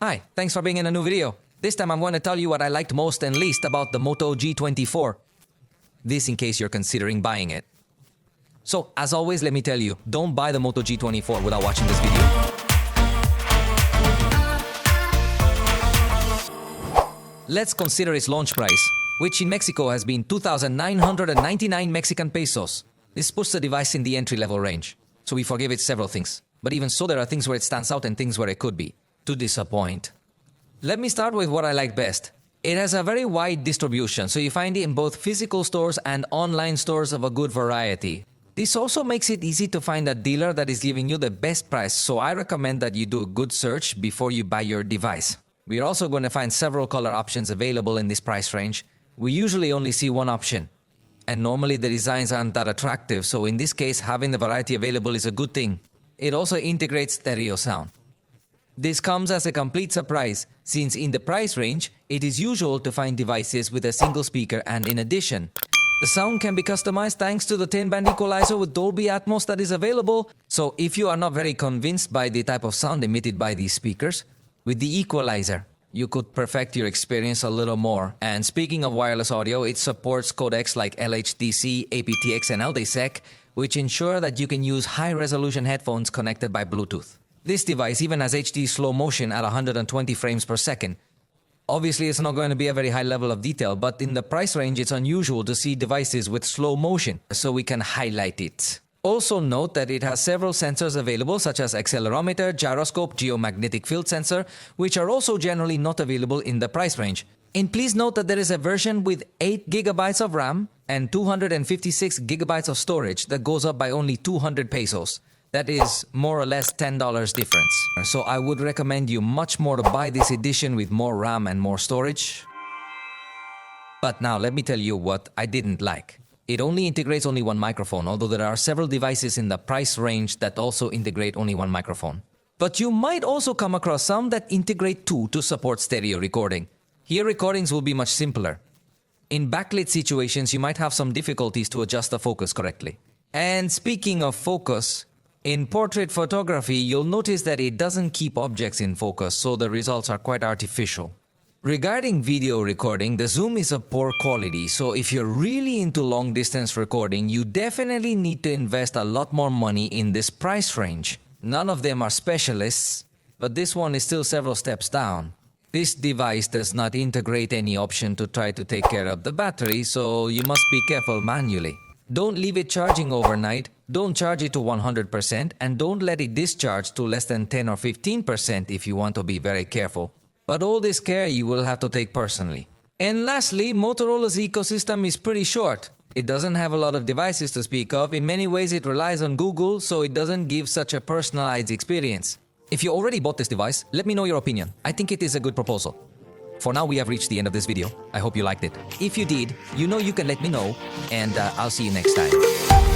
Hi, thanks for being in a new video. This time I'm going to tell you what I liked most and least about the Moto G24. This in case you're considering buying it. So, as always, let me tell you, don't buy the Moto G24 without watching this video. Let's consider its launch price, which in Mexico has been 2,999 Mexican pesos. This puts the device in the entry-level range, so we forgive it several things. But even so, there are things where it stands out and things where it could be. To disappoint. Let me start with what I like best. It has a very wide distribution, so you find it in both physical stores and online stores of a good variety. This also makes it easy to find a dealer that is giving you the best price, so I recommend that you do a good search before you buy your device. We are also going to find several color options available in this price range. We usually only see one option, and normally the designs aren't that attractive, so in this case having the variety available is a good thing. It also integrates stereo sound. This comes as a complete surprise, since in the price range, it is usual to find devices with a single speaker, and in addition, the sound can be customized thanks to the 10-band equalizer with Dolby Atmos that is available. So if you are not very convinced by the type of sound emitted by these speakers, with the equalizer, you could perfect your experience a little more. And speaking of wireless audio, it supports codecs like LHDC, aptX, and LDSEC, which ensure that you can use high-resolution headphones connected by Bluetooth. This device even has HD slow motion at 120 frames per second. Obviously, it's not going to be a very high level of detail, but in the price range, it's unusual to see devices with slow motion, so we can highlight it. Also note that it has several sensors available, such as accelerometer, gyroscope, geomagnetic field sensor, which are also generally not available in the price range. And please note that there is a version with 8 GB of RAM and 256 GB of storage that goes up by only 200 pesos. That is more or less $10 difference. So I would recommend you much more to buy this edition with more RAM and more storage. But now let me tell you what I didn't like. It only integrates only one microphone, although there are several devices in the price range that also integrate only one microphone. But you might also come across some that integrate two to support stereo recording. Here recordings will be much simpler. In backlit situations, you might have some difficulties to adjust the focus correctly. And speaking of focus, in portrait photography, you'll notice that it doesn't keep objects in focus, so the results are quite artificial. Regarding video recording, the zoom is of poor quality, so if you're really into long-distance recording, you definitely need to invest a lot more money in this price range. None of them are specialists, but this one is still several steps down. This device does not integrate any option to try to take care of the battery, so you must be careful manually. Don't leave it charging overnight, don't charge it to 100%, and don't let it discharge to less than 10 or 15% if you want to be very careful. But all this care you will have to take personally. And lastly, Motorola's ecosystem is pretty short. It doesn't have a lot of devices to speak of. In many ways it relies on Google, so it doesn't give such a personalized experience. If you already bought this device, let me know your opinion. I think it is a good proposal. For now, we have reached the end of this video. I hope you liked it. If you did, you know you can let me know, and I'll see you next time.